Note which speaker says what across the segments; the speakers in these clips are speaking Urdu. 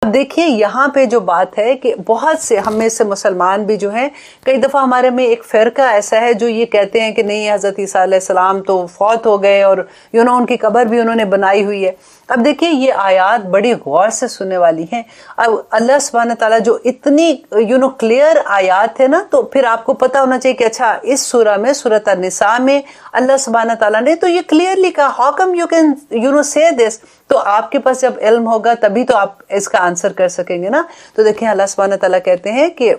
Speaker 1: اب دیکھیے یہاں پہ جو بات ہے کہ بہت سے ہم میں سے مسلمان بھی جو ہیں کئی دفعہ ہمارے میں ایک فرقہ ایسا ہے جو یہ کہتے ہیں کہ نہیں حضرت عیسیٰ علیہ السلام تو فوت ہو گئے اور ان کی قبر بھی انہوں نے بنائی ہوئی ہے۔ اب دیکھیے یہ آیات بڑی غور سے سننے والی ہیں۔ اب اللہ سبحانہ تعالیٰ جو اتنی کلیئر آیات ہے نا، تو پھر آپ کو پتہ ہونا چاہیے کہ اچھا اس سورہ میں، سورۃ النساء میں اللہ سبحانہ تعالیٰ نے تو یہ کلیئرلی کہا، how come you can say دس۔ تو آپ کے پاس جب علم ہوگا تبھی تو آپ اس کا آنسر کر سکیں گے نا۔ تو دیکھیں اللہ سبحانہ تعالیٰ کہتے ہیں کہ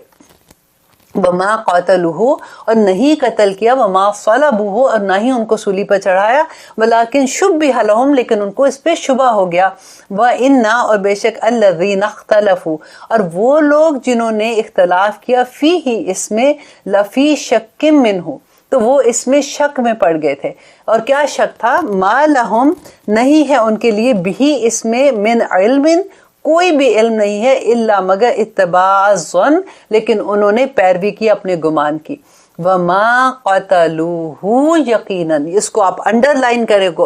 Speaker 1: وما قاتلوہ، اور نہیں قتل کیا، وما صلبوہ، اور نہ ہی ان کو سولی پر چڑھایا، ولیکن شبہ لہم، لیکن ان کو اس پہ شبہ ہو گیا، وَإِنَّا، اور بے شک الذین اختلفوا، اور وہ لوگ جنہوں نے اختلاف کیا، فیہ، اس میں، لفی شک منہ، تو وہ اس میں شک میں پڑ گئے تھے۔ اور کیا شک تھا؟ ما لہم، نہیں ہے ان کے لیے، بھی اس میں، من علم، کوئی بھی علم نہیں ہے، الا مگر اتباع الظن، لیکن انہوں نے پیروی کی اپنے گمان کی۔ وما قتلوہ یقیناً، اس کو آپ انڈر لائن کرے گو،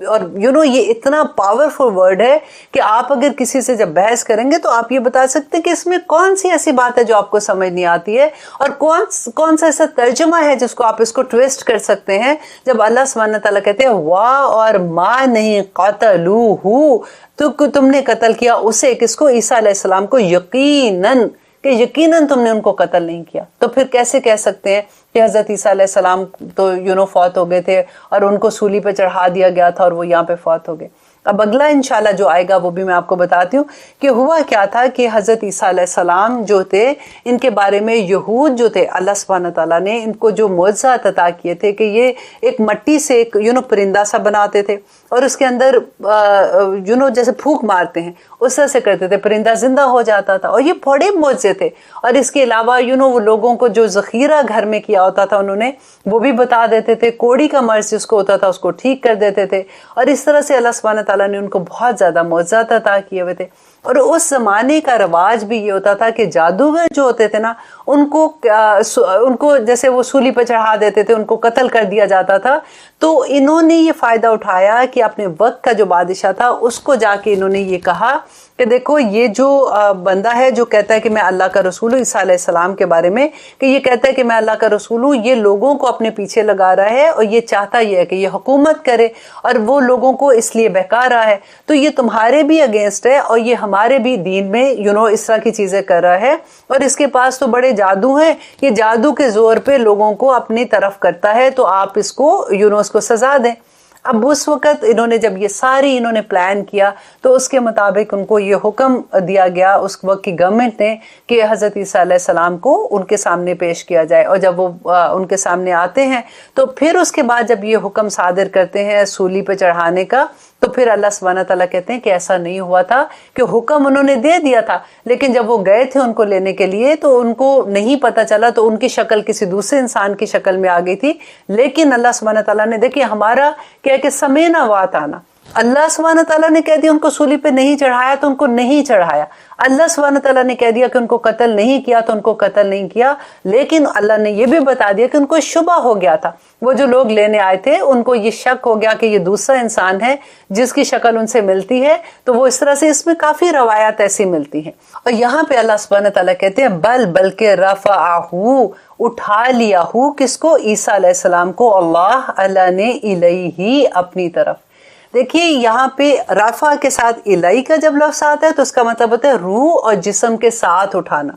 Speaker 1: اور یہ اتنا پاورفل ورڈ ہے کہ آپ اگر کسی سے جب بحث کریں گے تو آپ یہ بتا سکتے ہیں کہ اس میں کون سی ایسی بات ہے جو آپ کو سمجھ نہیں آتی ہے، اور کون سا ایسا ترجمہ ہے جس کو آپ اس کو ٹویسٹ کر سکتے ہیں۔ جب اللہ سبحانہ تعالیٰ کہتے ہیں وا اور ما نہیں قتلوہ، تو تم نے قتل کیا اسے، کس کو؟ عیسیٰ علیہ السلام کو، یقیناً، کہ یقیناً تم نے ان کو قتل نہیں کیا۔ تو پھر کیسے کہہ سکتے ہیں کہ حضرت عیسیٰ علیہ السلام تو فوت ہو گئے تھے اور ان کو سولی پہ چڑھا دیا گیا تھا اور وہ یہاں پہ فوت ہو گئے؟ اب اگلا انشاءاللہ جو آئے گا وہ بھی میں آپ کو بتاتی ہوں کہ ہوا کیا تھا کہ حضرت عیسیٰ علیہ السلام جو تھے، ان کے بارے میں یہود جو تھے، اللہ سبحانہ تعالیٰ نے ان کو جو معجزات عطا کیے تھے کہ یہ ایک مٹی سے ایک پرندہ سا بناتے تھے، اور اس کے اندر جیسے پھونک مارتے ہیں اس طرح سے کرتے تھے، پرندہ زندہ ہو جاتا تھا، اور یہ بڑے معجزے تھے۔ اور اس کے علاوہ وہ لوگوں کو جو ذخیرہ گھر میں کیا ہوتا تھا انہوں نے وہ بھی بتا دیتے تھے، کوڑی کا مرض جس کو ہوتا تھا اس کو ٹھیک کر دیتے تھے، اور اس طرح سے اللہ سبحانہ تعالیٰ نے ان کو بہت زیادہ معجزات عطا کیے ہوئے تھے۔ اور اس زمانے کا رواج بھی یہ ہوتا تھا کہ جادوگر جو ہوتے تھے نا، ان کو جیسے وہ سولی پہ چڑھا دیتے تھے، ان کو قتل کر دیا جاتا تھا۔ تو انہوں نے یہ فائدہ اٹھایا کہ اپنے وقت کا جو بادشاہ تھا اس کو جا کے انہوں نے یہ کہا کہ دیکھو یہ جو بندہ ہے جو کہتا ہے کہ میں اللہ کا رسول ہوں، عیسیٰ علیہ السلام کے بارے میں کہ یہ کہتا ہے کہ میں اللہ کا رسول ہوں، یہ لوگوں کو اپنے پیچھے لگا رہا ہے اور یہ چاہتا یہ ہے کہ یہ حکومت کرے اور وہ لوگوں کو اس لیے بہکا رہا ہے، تو یہ تمہارے بھی اگینسٹ ہے اور یہ ہمارے بھی دین میں اس طرح کی چیزیں کر رہا ہے، اور اس کے پاس تو بڑے جادو ہیں، یہ جادو کے زور پہ لوگوں کو اپنی طرف کرتا ہے، تو آپ اس کو سزا دیں۔ اب اس وقت جب یہ ساری انہوں نے پلان کیا تو اس کے مطابق ان کو یہ حکم دیا گیا اس وقت کی گورنمنٹ نے کہ حضرت عیسیٰ علیہ السلام کو ان کے سامنے پیش کیا جائے، اور جب وہ ان کے سامنے آتے ہیں تو پھر اس کے بعد جب یہ حکم صادر کرتے ہیں سولی پہ چڑھانے کا، تو پھر اللہ سبحانہ تعالیٰ کہتے ہیں کہ ایسا نہیں ہوا تھا کہ حکم انہوں نے دے دیا تھا، لیکن جب وہ گئے تھے ان کو لینے کے لیے تو ان کو نہیں پتا چلا، تو ان کی شکل کسی دوسرے انسان کی شکل میں آ گئی تھی۔ لیکن اللہ سبحانہ تعالیٰ نے دیکھیں ہمارا کیا کہ سمینا واتانا، اللہ سبحانہ تعالیٰ نے کہہ دیا ان کو سولی پہ نہیں چڑھایا تو ان کو نہیں چڑھایا، اللہ سبحانہ تعالیٰ نے کہہ دیا کہ ان کو قتل نہیں کیا تو ان کو قتل نہیں کیا، لیکن اللہ نے یہ بھی بتا دیا کہ ان کو شبہ ہو گیا تھا، وہ جو لوگ لینے آئے تھے ان کو یہ شک ہو گیا کہ یہ دوسرا انسان ہے جس کی شکل ان سے ملتی ہے، تو وہ اس طرح سے اس میں کافی روایات ایسی ملتی ہیں۔ اور یہاں پہ اللہ سبحانہ تعالیٰ کہتے ہیں بلکہ رفعہ، اٹھا لیا ہو، کس کو؟ عیسیٰ علیہ السلام کو، اللہ نے الیہ، اپنی طرف۔ دیکھیے یہاں پہ رفع کے ساتھ الیہ کا جب لفظ آتا ہے تو اس کا مطلب ہوتا ہے روح اور جسم کے ساتھ اٹھانا۔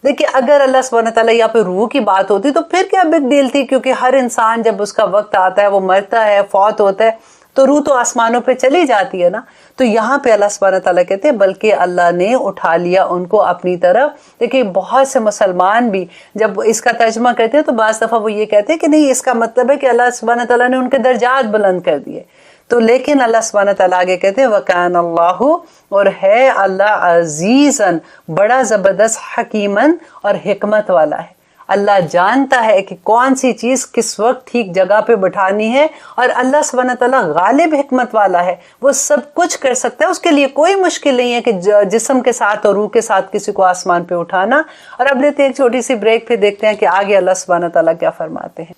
Speaker 1: دیکھیے اگر اللہ سبحانہ تعالیٰ یہاں پہ روح کی بات ہوتی تو پھر کیا بگ ڈیل تھی، کیونکہ ہر انسان جب اس کا وقت آتا ہے وہ مرتا ہے، فوت ہوتا ہے، تو روح تو آسمانوں پہ چلی جاتی ہے نا۔ تو یہاں پہ اللہ سبحانہ تعالیٰ کہتے ہیں بلکہ اللہ نے اٹھا لیا ان کو اپنی طرف۔ دیکھیے بہت سے مسلمان بھی جب اس کا ترجمہ کرتے ہیں تو بعض دفعہ وہ یہ کہتے ہیں کہ نہیں، اس کا مطلب ہے کہ اللہ سبحانہ تعالیٰ نے ان کے درجات بلند کر دیے، تو لیکن اللہ سبحانہ تعالیٰ آگے کہتے ہیں وَكَانَ اللَّهُ، اور ہے اللہ عزیزاً، بڑا زبردست، حکیماً، اور حکمت والا ہے۔ اللہ جانتا ہے کہ کون سی چیز کس وقت ٹھیک جگہ پہ بٹھانی ہے، اور اللہ سبحانہ تعالیٰ غالب حکمت والا ہے، وہ سب کچھ کر سکتا ہے، اس کے لیے کوئی مشکل نہیں ہے کہ جسم کے ساتھ اور روح کے ساتھ کسی کو آسمان پہ اٹھانا۔ اور اب لیتے ہیں ایک چھوٹی سی بریک، پھر دیکھتے ہیں کہ آگے اللہ سبحانہ تعالیٰ کیا فرماتے ہیں۔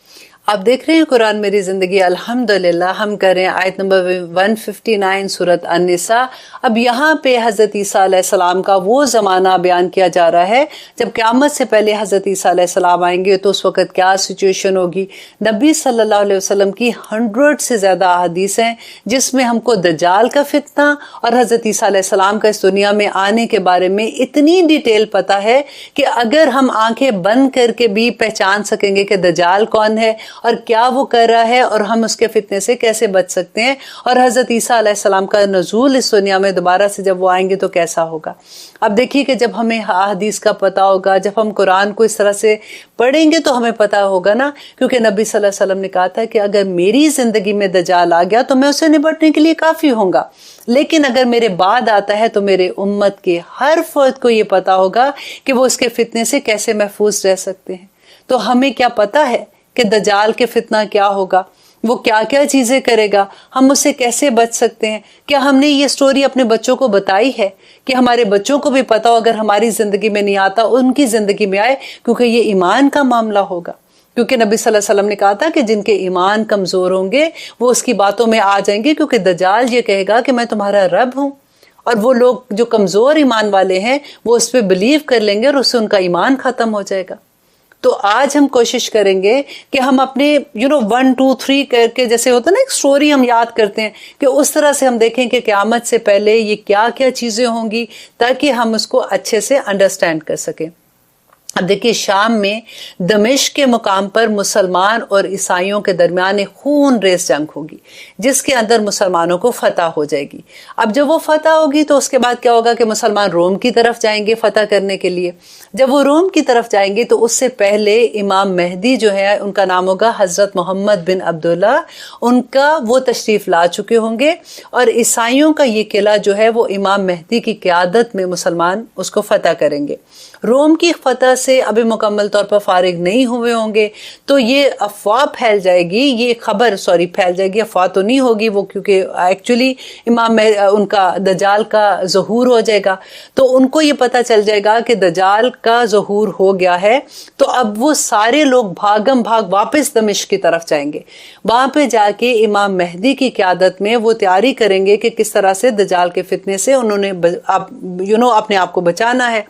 Speaker 1: آپ دیکھ رہے ہیں قرآن میری زندگی، الحمدللہ ہم کر رہے ہیں آیت نمبر 159 سورۃ النساء۔ اب یہاں پہ حضرت عیسیٰ علیہ السلام کا وہ زمانہ بیان کیا جا رہا ہے جب قیامت سے پہلے حضرت عیسیٰ علیہ السلام آئیں گے تو اس وقت کیا سچویشن ہوگی۔ نبی صلی اللہ علیہ وسلم کی 100 سے زیادہ احادیث ہیں جس میں ہم کو دجال کا فتنہ اور حضرت عیسیٰ علیہ السلام کا اس دنیا میں آنے کے بارے میں اتنی ڈیٹیل پتہ ہے کہ اگر ہم آنکھیں بند کر کے بھی پہچان سکیں گے کہ دجال کون ہے اور کیا وہ کر رہا ہے اور ہم اس کے فتنے سے کیسے بچ سکتے ہیں، اور حضرت عیسیٰ علیہ السلام کا نزول اس دنیا میں دوبارہ سے جب وہ آئیں گے تو کیسا ہوگا۔ اب دیکھیے کہ جب ہمیں احادیث کا پتہ ہوگا، جب ہم قرآن کو اس طرح سے پڑھیں گے تو ہمیں پتہ ہوگا نا، کیونکہ نبی صلی اللہ علیہ وسلم نے کہا تھا کہ اگر میری زندگی میں دجال آ گیا تو میں اسے نبٹنے کے لیے کافی ہوں گا، لیکن اگر میرے بعد آتا ہے تو میرے امت کے ہر فرد کو یہ پتہ ہوگا کہ وہ اس کے فتنے سے کیسے محفوظ رہ سکتے ہیں۔ تو ہمیں کیا پتہ ہے کہ دجال کے فتنہ کیا ہوگا، وہ کیا کیا چیزیں کرے گا، ہم اس سے کیسے بچ سکتے ہیں؟ کیا ہم نے یہ سٹوری اپنے بچوں کو بتائی ہے کہ ہمارے بچوں کو بھی پتا ہو اگر ہماری زندگی میں نہیں آتا ان کی زندگی میں آئے، کیونکہ یہ ایمان کا معاملہ ہوگا۔ کیونکہ نبی صلی اللہ علیہ وسلم نے کہا تھا کہ جن کے ایمان کمزور ہوں گے وہ اس کی باتوں میں آ جائیں گے، کیونکہ دجال یہ کہے گا کہ میں تمہارا رب ہوں، اور وہ لوگ جو کمزور ایمان والے ہیں وہ اس پہ بلیو کر لیں گے اور اس سے ان کا ایمان ختم ہو جائے گا۔ تو آج ہم کوشش کریں گے کہ ہم اپنے 1 2 3 کر کے، جیسے ہوتا ہے نا ایک سٹوری ہم یاد کرتے ہیں، کہ اس طرح سے ہم دیکھیں کہ قیامت سے پہلے یہ کیا کیا چیزیں ہوں گی تاکہ ہم اس کو اچھے سے انڈرسٹینڈ کر سکیں۔ اب دیکھیے شام میں دمشق کے مقام پر مسلمان اور عیسائیوں کے درمیان ایک خون ریز جنگ ہوگی جس کے اندر مسلمانوں کو فتح ہو جائے گی۔ اب جب وہ فتح ہوگی تو اس کے بعد کیا ہوگا کہ مسلمان روم کی طرف جائیں گے فتح کرنے کے لیے۔ جب وہ روم کی طرف جائیں گے تو اس سے پہلے امام مہدی جو ہے ان کا نام ہوگا حضرت محمد بن عبداللہ، ان کا وہ تشریف لا چکے ہوں گے، اور عیسائیوں کا یہ قلعہ جو ہے وہ امام مہدی کی قیادت میں مسلمان اس کو فتح کریں گے۔ روم کی فتح سے ابھی مکمل طور پر فارغ نہیں ہوئے ہوں گے تو یہ افواہ پھیل جائے گی، یہ خبر پھیل جائے گی، افواہ تو نہیں ہوگی وہ، کیونکہ ایکچولی ان کا دجال کا ظہور ہو جائے گا، تو ان کو یہ پتہ چل جائے گا کہ دجال کا ظہور ہو گیا ہے، تو اب وہ سارے لوگ بھاگم بھاگ واپس دمشق کی طرف جائیں گے۔ وہاں پہ جا کے امام مہدی کی قیادت میں وہ تیاری کریں گے کہ کس طرح سے دجال کے فتنے سے انہوں نے اپنے آپ کو بچانا ہے۔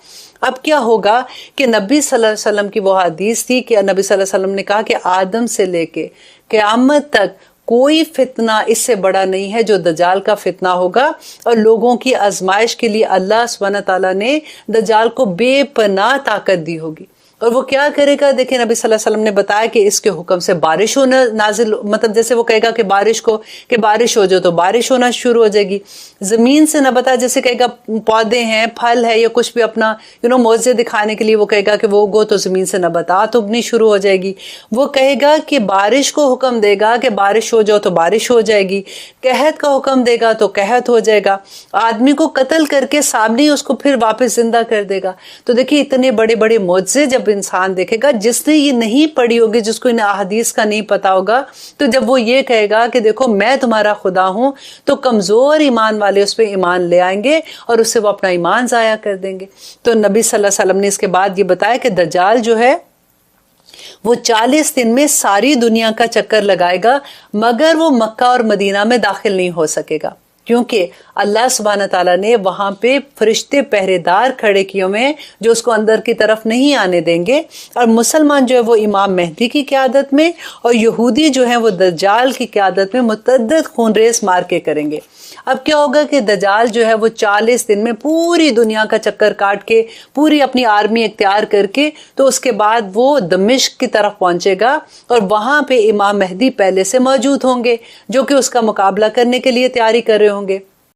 Speaker 1: اب کیا ہوگا کہ نبی صلی اللہ علیہ وسلم کی وہ حدیث تھی کہ نبی صلی اللہ علیہ وسلم نے کہا کہ آدم سے لے کے قیامت تک کوئی فتنہ اس سے بڑا نہیں ہے جو دجال کا فتنہ ہوگا، اور لوگوں کی آزمائش کے لیے اللہ سبحانہ تعالیٰ نے دجال کو بے پناہ طاقت دی ہوگی۔ اور وہ کیا کرے گا؟ دیکھیں نبی صلی اللہ علیہ وسلم نے بتایا کہ اس کے حکم سے بارش ہونا نازل، مطلب جیسے وہ کہے گا کہ بارش ہو جائے تو بارش ہونا شروع ہو جائے گی۔ زمین سے نبتا، جیسے کہے گا پودے ہیں، پھل ہے یا کچھ بھی اپنا معجزے دکھانے کے لیے وہ کہے گا کہ وہ اگو تو زمین سے نباتات اگنی شروع ہو جائے گی۔ وہ کہے گا کہ بارش کو حکم دے گا کہ بارش ہو جاؤ تو بارش ہو جائے گی، قحط کا حکم دے گا تو قحط ہو جائے گا، آدمی کو قتل کر کے سامنے اس کو پھر واپس زندہ کر دے گا۔ تو دیکھیے اتنے بڑے بڑے معجزے جب انسان دیکھے گا، جس نے یہ نہیں پڑھی ہوگی، جس کو ان احادیث کا نہیں پتا ہوگا، تو جب وہ یہ کہے گا کہ دیکھو میں تمہارا خدا ہوں، تو کمزور ایمان والے اس پہ ایمان لے آئیں گے اور اس سے وہ اپنا ایمان ضائع کر دیں گے۔ تو نبی صلی اللہ علیہ وسلم نے اس کے بعد یہ بتایا کہ دجال جو ہے وہ 40 دن میں ساری دنیا کا چکر لگائے گا، مگر وہ مکہ اور مدینہ میں داخل نہیں ہو سکے گا، کیونکہ اللہ سبحانہ تعالیٰ نے وہاں پہ فرشتے پہرے دار کھڑے کیے ہوئے ہیں جو اس کو اندر کی طرف نہیں آنے دیں گے، اور مسلمان جو ہے وہ امام مہدی کی قیادت میں اور یہودی جو ہیں وہ دجال کی قیادت میں متعدد خون ریز مار کے کریں گے۔ اب کیا ہوگا کہ دجال جو ہے وہ 40 دن میں پوری دنیا کا چکر کاٹ کے پوری اپنی آرمی اختیار کر کے تو اس کے بعد وہ دمشق کی طرف پہنچے گا، اور وہاں پہ امام مہدی پہلے سے موجود ہوں گے جو کہ اس کا مقابلہ کرنے کے لیے تیاری کر رہے ہوں گے۔